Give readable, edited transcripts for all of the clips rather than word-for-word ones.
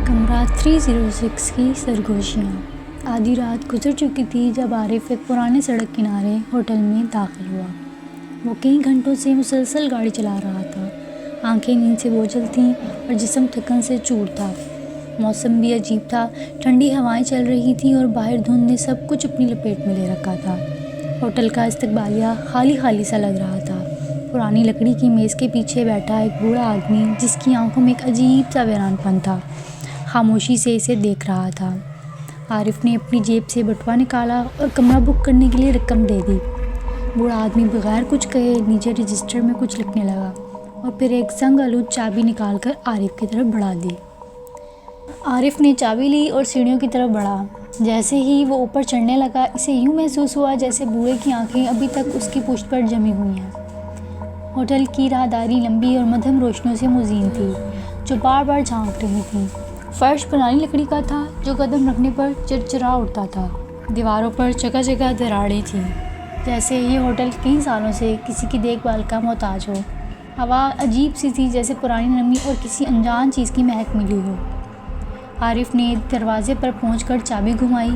کمرہ 306 کی سرگوشیاں۔ آدھی رات گزر چکی تھی جب عارف ایک پرانے سڑک کنارے ہوٹل میں داخل ہوا۔ وہ کئی گھنٹوں سے مسلسل گاڑی چلا رہا تھا۔ آنکھیں نیند سے بوجھل تھیں اور جسم تھکن سے چور تھا۔ موسم بھی عجیب تھا، ٹھنڈی ہوائیں چل رہی تھیں اور باہر دھند نے سب کچھ اپنی لپیٹ میں لے رکھا تھا۔ ہوٹل کا استقبالیہ خالی خالی سا لگ رہا تھا۔ پرانی لکڑی کی میز کے پیچھے بیٹھا ایک بوڑھا آدمی جس کی آنکھوں میں ایک عجیب سا ویران پن تھا، خاموشی سے اسے دیکھ رہا تھا۔ عارف نے اپنی جیب سے بٹوا نکالا اور کمرہ بک کرنے کے لیے رقم دے دی۔ بوڑھا آدمی بغیر کچھ کہے نیچے رجسٹر میں کچھ لکھنے لگا اور پھر ایک زنگ آلود چابی نکال کر عارف کی طرف بڑھا دی۔ عارف نے چابی لی اور سیڑھیوں کی طرف بڑھا۔ جیسے ہی وہ اوپر چڑھنے لگا، اسے یوں محسوس ہوا جیسے بوڑھے کی آنکھیں ابھی تک اس کی پشت پر جمی ہوئی ہیں۔ ہوٹل کی راہداری لمبی اور مدھم روشنیوں سے مزین تھی جو بار بار جھانک رہی تھیں۔ فرش پرانی لکڑی کا تھا جو قدم رکھنے پر چرچرا اٹھتا تھا۔ دیواروں پر جگہ جگہ دراڑیں تھیں، جیسے یہ ہوٹل کئی سالوں سے کسی کی دیکھ بھال کا محتاج ہو۔ ہوا عجیب سی تھی، جیسے پرانی نمی اور کسی انجان چیز کی مہک ملی ہو۔ عارف نے دروازے پر پہنچ کر چابی گھمائی۔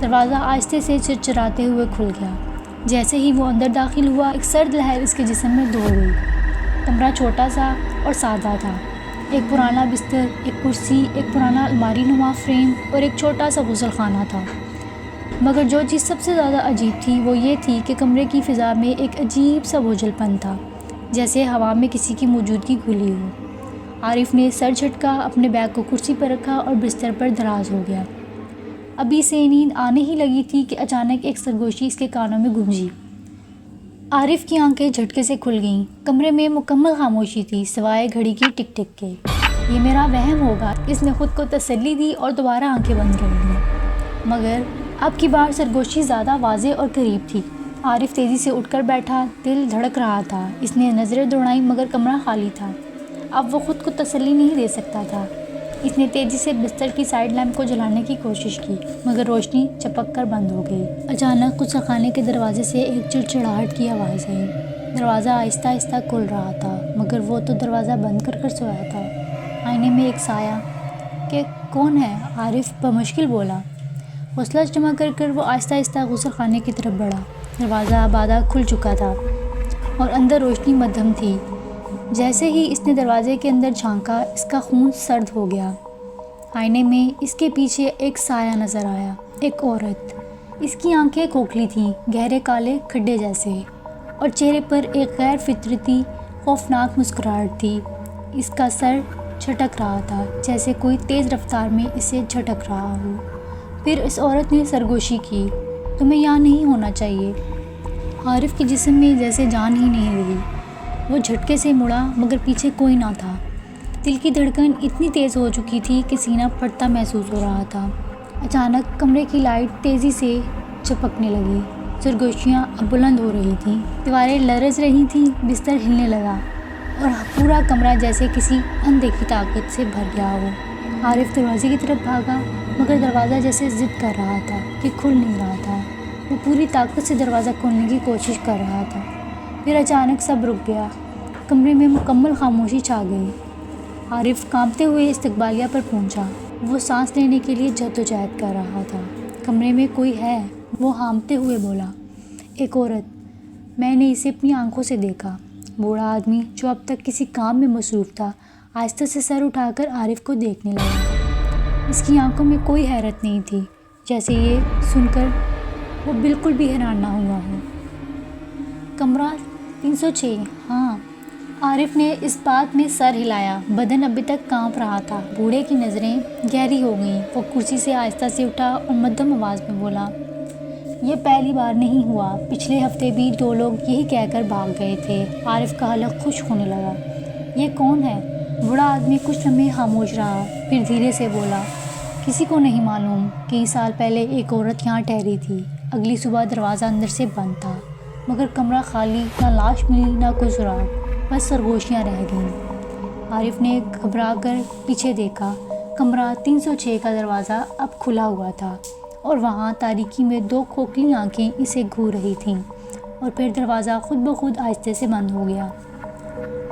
دروازہ آہستہ سے چرچراتے ہوئے کھل گیا۔ جیسے ہی وہ اندر داخل ہوا، ایک سرد لہر اس کے جسم میں دوڑ گئی۔ کمرہ چھوٹا سا اور سادہ تھا۔ ایک پرانا بستر، ایک کرسی، ایک پرانا الماری نما فریم اور ایک چھوٹا سا غسل خانہ تھا۔ مگر جو چیز سب سے زیادہ عجیب تھی وہ یہ تھی کہ کمرے کی فضا میں ایک عجیب سا بوجھل پن تھا، جیسے ہوا میں کسی کی موجودگی گھلی ہو۔ عارف نے سر جھٹکا، اپنے بیگ کو کرسی پر رکھا اور بستر پر دراز ہو گیا۔ ابھی سے نیند آنے ہی لگی تھی کہ اچانک ایک سرگوشی اس کے کانوں میں گونجی۔ عارف کی آنکھیں جھٹکے سے کھل گئیں۔ کمرے میں مکمل خاموشی تھی سوائے گھڑی کی ٹک ٹک کے۔ یہ میرا وہم ہوگا، اس نے خود کو تسلی دی اور دوبارہ آنکھیں بند کر لیں۔ مگر اب کی بار سرگوشی زیادہ واضح اور قریب تھی۔ عارف تیزی سے اٹھ کر بیٹھا، دل دھڑک رہا تھا۔ اس نے نظریں دوڑائیں مگر کمرہ خالی تھا۔ اب وہ خود کو تسلی نہیں دے سکتا تھا۔ اس نے تیزی سے بستر کی سائیڈ لیمپ کو جلانے کی کوشش کی مگر روشنی چپک کر بند ہو گئی۔ اچانک غسل خانے کے دروازے سے ایک چڑچڑاہٹ کی آواز آئی۔ دروازہ آہستہ آہستہ کھل رہا تھا مگر وہ تو دروازہ بند کر سویا تھا۔ آئینے میں ایک سایہ۔ کہ کون ہے؟ عارف بمشکل بولا۔ حوصلہ جمع کر وہ آہستہ آہستہ غسل خانے کی طرف بڑھا۔ دروازہ اب آدھا کھل چکا تھا اور اندر روشنی مدھم تھی۔ جیسے ہی اس نے دروازے کے اندر جھانکا، اس کا خون سرد ہو گیا۔ آئینے میں اس کے پیچھے ایک سایہ نظر آیا، ایک عورت۔ اس کی آنکھیں کھوکھلی تھیں، گہرے کالے کھڈے جیسے، اور چہرے پر ایک غیر فطرتی خوفناک مسکراہٹ تھی۔ اس کا سر جھٹک رہا تھا جیسے کوئی تیز رفتار میں اسے جھٹک رہا ہو۔ پھر اس عورت نے سرگوشی کی، تمہیں یہاں نہیں ہونا چاہیے۔ عارف کے جسم میں جیسے جان ہی نہیں رہی۔ وہ جھٹکے سے مڑا مگر پیچھے کوئی نہ تھا۔ دل کی دھڑکن اتنی تیز ہو چکی تھی کہ سینہ پھٹتا محسوس ہو رہا تھا۔ اچانک کمرے کی لائٹ تیزی سے چپکنے لگی۔ سرگوشیاں اب بلند ہو رہی تھیں، دیواریں لرز رہی تھیں، بستر ہلنے لگا اور پورا کمرہ جیسے کسی اندیکھی طاقت سے بھر گیا ہو۔ عارف دروازے کی طرف بھاگا مگر دروازہ جیسے ضد کر رہا تھا کہ کھل نہیں رہا تھا۔ وہ پوری طاقت سے دروازہ کھولنے کی کوشش کر رہا تھا۔ پھر اچانک سب رک گیا۔ کمرے میں مکمل خاموشی چھا گئی۔ عارف کانپتے ہوئے استقبالیہ پر پہنچا۔ وہ سانس لینے کے لیے جدوجہد کر رہا تھا۔ کمرے میں کوئی ہے؟ وہ ہانپتے ہوئے بولا۔ ایک عورت۔ میں نے اسے اپنی آنکھوں سے دیکھا۔ بوڑھا آدمی جو اب تک کسی کام میں مصروف تھا، آہستہ سے سر اٹھا کر عارف کو دیکھنے لگا۔ اس کی آنکھوں میں کوئی حیرت نہیں تھی، جیسے یہ سن کر وہ بالکل بھی حیران نہ ہوا ہو۔ کمرہ 306؟ ہاں۔ عارف نے اس بات میں سر ہلایا۔ بدن ابھی تک کانپ رہا تھا۔ بوڑھے کی نظریں گہری ہو گئیں۔ وہ کرسی سے آہستہ سے اٹھا اور مدھم آواز میں بولا، یہ پہلی بار نہیں ہوا، پچھلے ہفتے بھی 2 لوگ یہی کہہ کر بھاگ گئے تھے۔ عارف کا حلق خشک ہونے لگا۔ یہ کون ہے؟ بوڑھا آدمی کچھ لمحے خاموش رہا، پھر دھیرے سے بولا، کسی کو نہیں معلوم۔ کئی سال پہلے ایک عورت یہاں ٹھہری تھی۔ اگلی صبح دروازہ اندر سے بند تھا مگر کمرہ خالی، نہ لاش ملی نہ کوئی سراغ، بس سرگوشیاں رہ گئیں۔ عارف نے گھبرا کر پیچھے دیکھا۔ کمرہ 306 کا دروازہ اب کھلا ہوا تھا اور وہاں تاریکی میں 2 کھوکھلی آنکھیں اسے گھور رہی تھیں، اور پھر دروازہ خود بخود آہستہ سے بند ہو گیا۔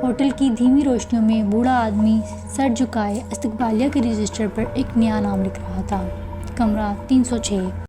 ہوٹل کی دھیمی روشنیوں میں بوڑھا آدمی سر جھکائے استقبالیہ کے رجسٹر پر ایک نیا نام لکھ رہا تھا۔ کمرہ 306۔